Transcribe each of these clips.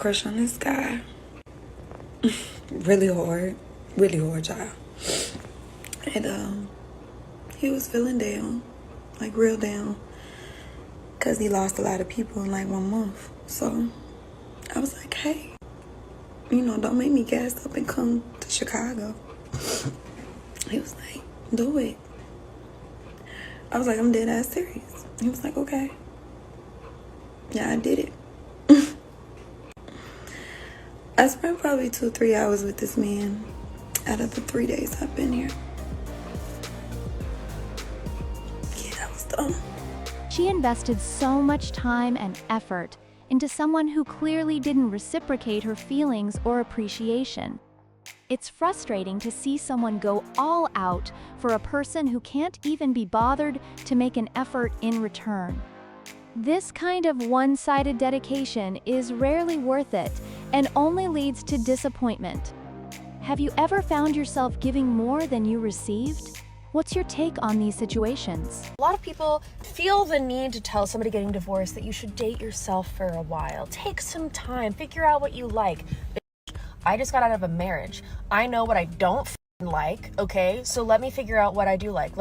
Crush on this guy. Really hard child. And he was feeling down, like real down, because he lost a lot of people in like 1 month. So I was like, hey, don't make me gas up and come to Chicago. He was like, do it. I was like, I'm dead ass serious. He was like, okay. Yeah, I did it. I spent probably 2 or 3 hours with this man out of the 3 days I've been here. Yeah, that was dumb. She invested so much time and effort into someone who clearly didn't reciprocate her feelings or appreciation. It's frustrating to see someone go all out for a person who can't even be bothered to make an effort in return. This kind of one-sided dedication is rarely worth it and only leads to disappointment. Have you ever found yourself giving more than you received? What's your take on these situations? A lot of people feel the need to tell somebody getting divorced that you should date yourself for a while. Take some time, figure out what you like. I just got out of a marriage. I know what I don't like, okay? So let me figure out what I do like.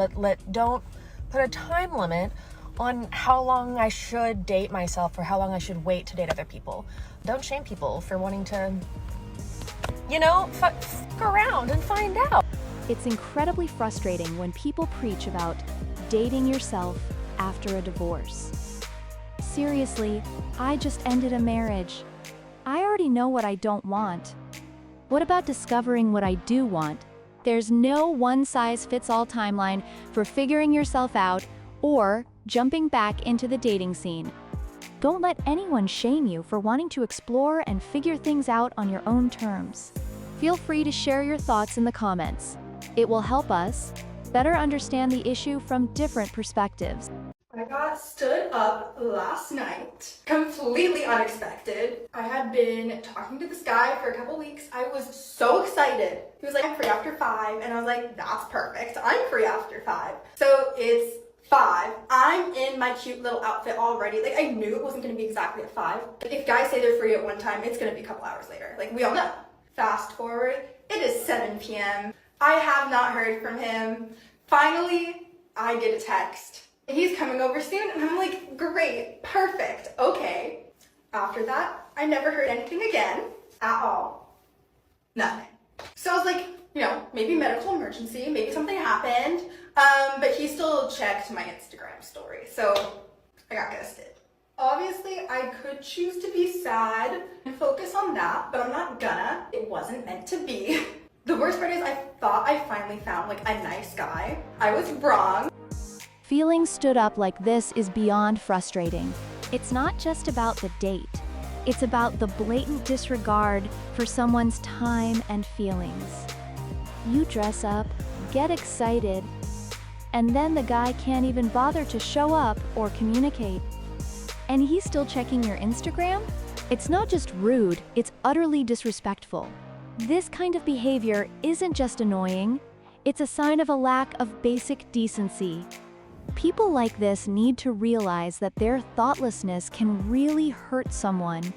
Don't put a time limit on how long I should date myself or how long I should wait to date other people. Don't shame people for wanting to, fuck around and find out. It's incredibly frustrating when people preach about dating yourself after a divorce. Seriously, I just ended a marriage. I already know what I don't want. What about discovering what I do want? There's no one-size-fits-all timeline for figuring yourself out or jumping back into the dating scene. Don't let anyone shame you for wanting to explore and figure things out on your own terms. Feel free to share your thoughts in the comments. It will help us better understand the issue from different perspectives. I got stood up last night, completely unexpected. I had been talking to this guy for a couple weeks. I was so excited. He was like, I'm free after 5, and I was like, that's perfect. I'm free after 5. So it's 5. I'm in my cute little outfit already. Like, I knew it wasn't going to be exactly at 5. If guys say they're free at one time, it's going to be a couple hours later. Like, we all know. Fast forward, it is 7 p.m. I have not heard from him. Finally, I get a text. He's coming over soon, and I'm like, great, perfect, okay. After that, I never heard anything again, at all. Nothing. So I was like, maybe medical emergency, maybe something happened, but he still checked my Instagram story, so I got ghosted. Obviously, I could choose to be sad and focus on that, but I'm not gonna. It wasn't meant to be. The worst part is I thought I finally found like a nice guy. I was wrong. Feeling stood up like this is beyond frustrating. It's not just about the date. It's about the blatant disregard for someone's time and feelings. You dress up, get excited, and then the guy can't even bother to show up or communicate. And he's still checking your Instagram? It's not just rude, it's utterly disrespectful. This kind of behavior isn't just annoying, it's a sign of a lack of basic decency. People like this need to realize that their thoughtlessness can really hurt someone.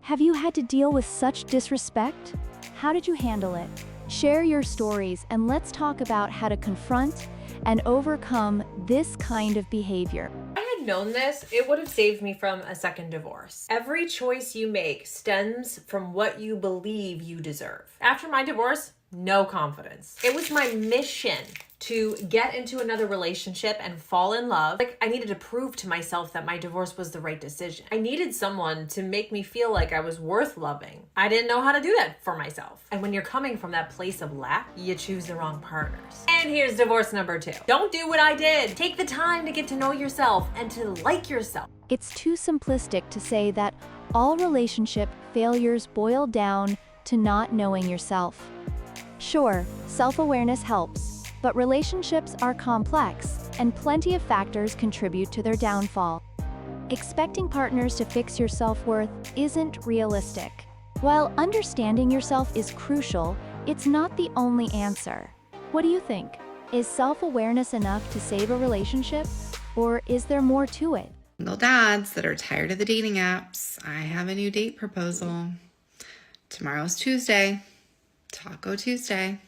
Have you had to deal with such disrespect? How did you handle it? Share your stories and let's talk about how to confront and overcome this kind of behavior. Known this, it would have saved me from a second divorce. Every choice you make stems from what you believe you deserve. After my divorce, no confidence. It was my mission to get into another relationship and fall in love. Like, I needed to prove to myself that my divorce was the right decision. I needed someone to make me feel like I was worth loving. I didn't know how to do that for myself. And when you're coming from that place of lack, you choose the wrong partners. And here's divorce number 2. Don't do what I did. Take the time to get to know yourself and to like yourself. It's too simplistic to say that all relationship failures boil down to not knowing yourself. Sure, self-awareness helps, but relationships are complex, and plenty of factors contribute to their downfall. Expecting partners to fix your self-worth isn't realistic. While understanding yourself is crucial, it's not the only answer. What do you think? Is self-awareness enough to save a relationship, or is there more to it? Single dads that are tired of the dating apps, I have a new date proposal. Tomorrow's Tuesday, Taco Tuesday.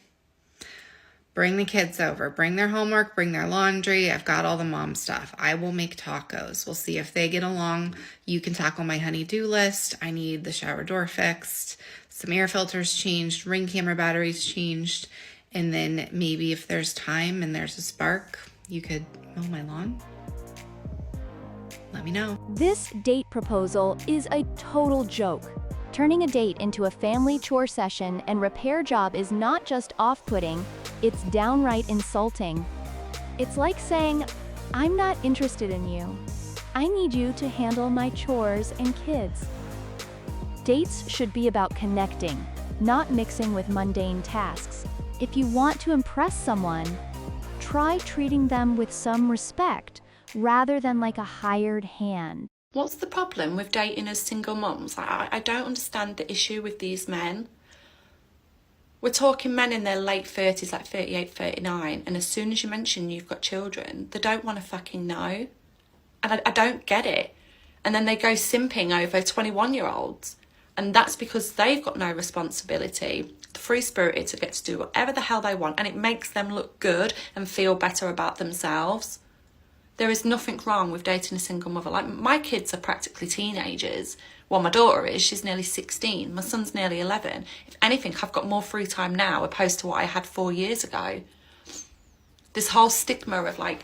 Bring the kids over, bring their homework, bring their laundry. I've got all the mom stuff. I will make tacos. We'll see if they get along. You can tackle my honey-do list. I need the shower door fixed, some air filters changed, ring camera batteries changed, and then maybe if there's time and there's a spark, you could mow my lawn. Let me know. This date proposal is a total joke. Turning a date into a family chore session and repair job is not just off-putting, it's downright insulting. It's like saying, I'm not interested in you. I need you to handle my chores and kids. Dates should be about connecting, not mixing with mundane tasks. If you want to impress someone, try treating them with some respect, rather than like a hired hand. What's the problem with dating as single mums? I don't understand the issue with these men. We're talking men in their late 30s, like 38, 39, and as soon as you mention you've got children, they don't want to fucking know. And I don't get it. And then they go simping over 21-year-olds. And that's because they've got no responsibility. The free-spirited to get to do whatever the hell they want, and it makes them look good and feel better about themselves. There is nothing wrong with dating a single mother. Like, my kids are practically teenagers. Well, my daughter is. She's nearly 16. My son's nearly 11. If anything, I've got more free time now opposed to what I had 4 years ago. This whole stigma of, like,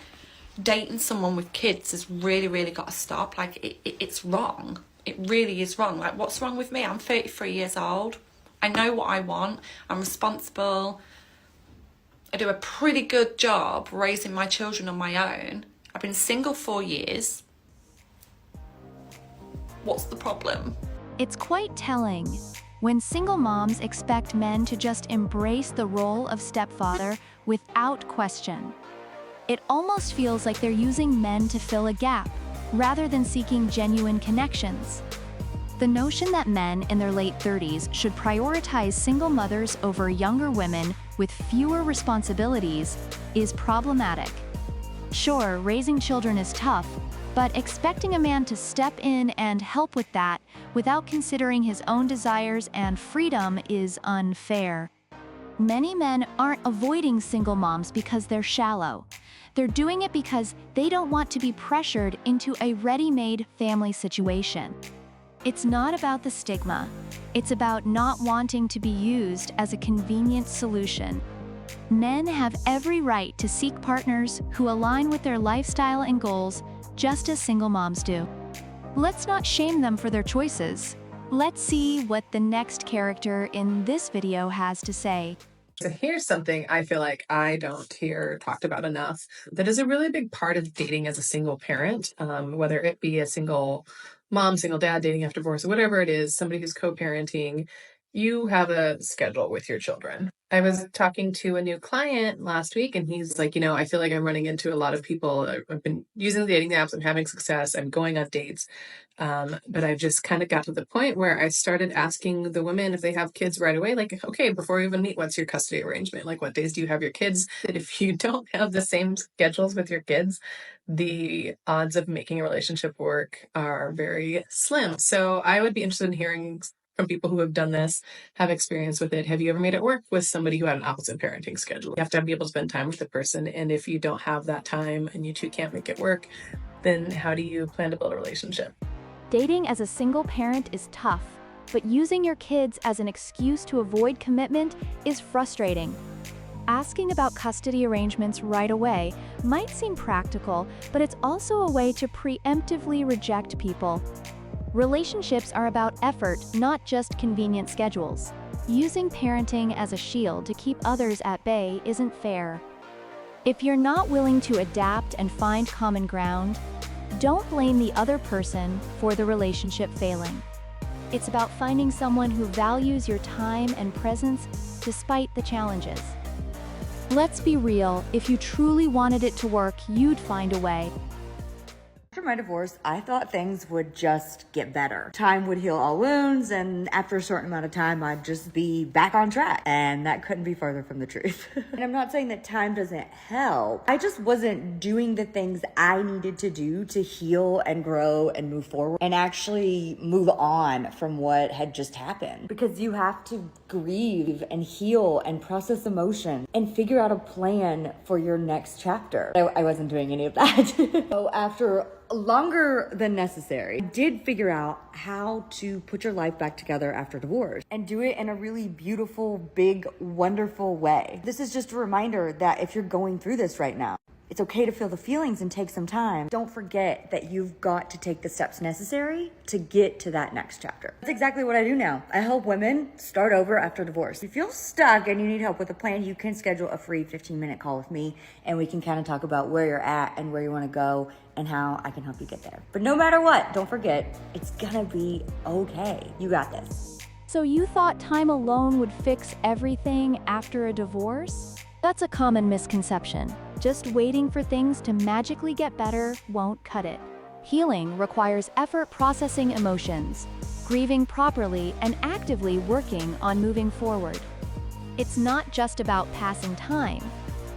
dating someone with kids has really, really got to stop. Like, it's wrong. It really is wrong. Like, what's wrong with me? I'm 33 years old. I know what I want. I'm responsible. I do a pretty good job raising my children on my own. I've been single 4 years. What's the problem? It's quite telling. When single moms expect men to just embrace the role of stepfather without question. It almost feels like they're using men to fill a gap, rather than seeking genuine connections. The notion that men in their late 30s should prioritize single mothers over younger women with fewer responsibilities is problematic. Sure, raising children is tough, but expecting a man to step in and help with that without considering his own desires and freedom is unfair. Many men aren't avoiding single moms because they're shallow. They're doing it because they don't want to be pressured into a ready-made family situation. It's not about the stigma. It's about not wanting to be used as a convenient solution. Men have every right to seek partners who align with their lifestyle and goals, just as single moms do. Let's not shame them for their choices. Let's see what the next character in this video has to say. So here's something I feel like I don't hear talked about enough that is a really big part of dating as a single parent, whether it be a single mom, single dad, dating after divorce, whatever it is, somebody who's co-parenting. You have a schedule with your children. I was talking to a new client last week and he's like, I feel like I'm running into a lot of people. I've been using the dating apps. I'm having success. I'm going on dates. But I've just kind of got to the point where I started asking the women if they have kids right away, like, okay, before we even meet, what's your custody arrangement? Like, what days do you have your kids? That if you don't have the same schedules with your kids, the odds of making a relationship work are very slim. So I would be interested in hearing from people who have done this, have experience with it. Have you ever made it work with somebody who had an opposite parenting schedule? You have to be able to spend time with the person. And if you don't have that time and you two can't make it work, then how do you plan to build a relationship? Dating as a single parent is tough, but using your kids as an excuse to avoid commitment is frustrating. Asking about custody arrangements right away might seem practical, but it's also a way to preemptively reject people. Relationships are about effort, not just convenient schedules. Using parenting as a shield to keep others at bay isn't fair. If you're not willing to adapt and find common ground, don't blame the other person for the relationship failing. It's about finding someone who values your time and presence despite the challenges. Let's be real, if you truly wanted it to work, you'd find a way. After my divorce, I thought things would just get better. Time would heal all wounds, and after a certain amount of time, I'd just be back on track. And that couldn't be further from the truth. And I'm not saying that time doesn't help. I just wasn't doing the things I needed to do to heal and grow and move forward and actually move on from what had just happened. Because you have to grieve and heal and process emotion and figure out a plan for your next chapter. I wasn't doing any of that. So after longer than necessary, I did figure out how to put your life back together after divorce and do it in a really beautiful, big, wonderful way. This is just a reminder that if you're going through this right now, it's okay to feel the feelings and take some time. Don't forget that you've got to take the steps necessary to get to that next chapter. That's exactly what I do now. I help women start over after divorce. If you feel stuck and you need help with a plan, you can schedule a free 15-minute call with me, and we can kind of talk about where you're at and where you want to go and how I can help you get there. But no matter what, don't forget, it's gonna be okay. You got this. So you thought time alone would fix everything after a divorce? That's a common misconception. Just waiting for things to magically get better won't cut it. Healing requires effort processing emotions, grieving properly, and actively working on moving forward. It's not just about passing time.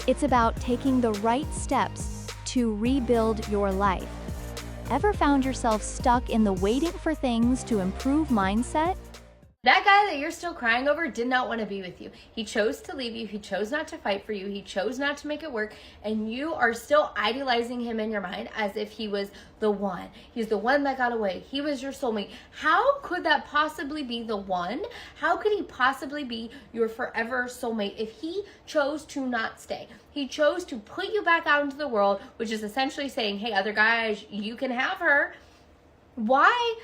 It's about taking the right steps to rebuild your life. Ever found yourself stuck in the waiting for things to improve mindset? That guy that you're still crying over did not want to be with you. He chose to leave you. He chose not to fight for you. He chose not to make it work. And you are still idealizing him in your mind as if he was the one. He's the one that got away. He was your soulmate. How could that possibly be the one? How could he possibly be your forever soulmate if he chose to not stay? He chose to put you back out into the world, which is essentially saying, hey, other guys, you can have her. Why?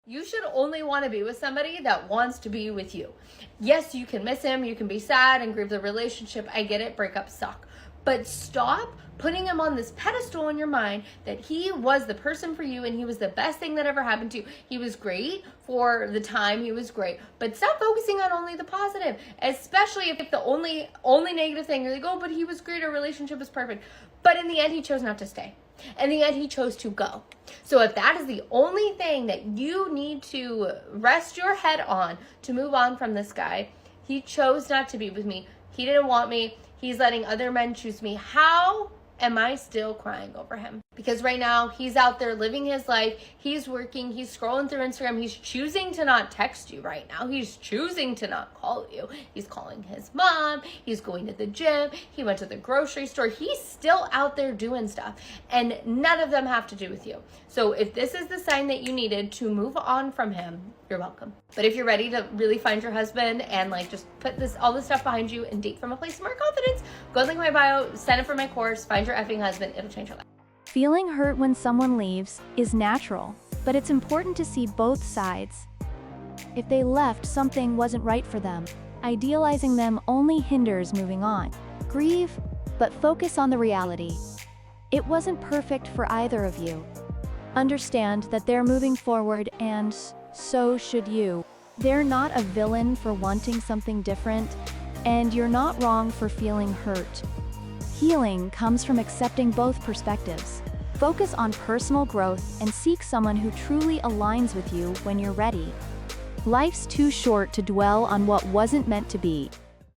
You should only want to be with somebody that wants to be with you. Yes, you can miss him. You can be sad and grieve the relationship. I get it. Breakups suck. But stop putting him on this pedestal in your mind that he was the person for you and he was the best thing that ever happened to you. He was great for the time. He was great. But stop focusing on only the positive, especially if the only negative thing, you're like, oh, but he was great. Our relationship was perfect. But in the end, he chose not to stay. In the end, he chose to go. So if that is the only thing that you need to rest your head on to move on from this guy, he chose not to be with me. He didn't want me. He's letting other men choose me. How am I still crying over him? Because right now he's out there living his life. He's working. He's scrolling through Instagram. He's choosing to not text you right now. He's choosing to not call you. He's calling his mom. He's going to the gym. He went to the grocery store. He's still out there doing stuff. And none of them have to do with you. So if this is the sign that you needed to move on from him, you're welcome. But if you're ready to really find your husband and like just put all this stuff behind you and date from a place of more confidence, go link in my bio, sign up for my course, find your effing husband. It'll change your life. Feeling hurt when someone leaves is natural, but it's important to see both sides. If they left, something wasn't right for them. Idealizing them only hinders moving on. Grieve, but focus on the reality. It wasn't perfect for either of you. Understand that they're moving forward, and so should you. They're not a villain for wanting something different, and you're not wrong for feeling hurt. Healing comes from accepting both perspectives. Focus on personal growth and seek someone who truly aligns with you when you're ready. Life's too short to dwell on what wasn't meant to be.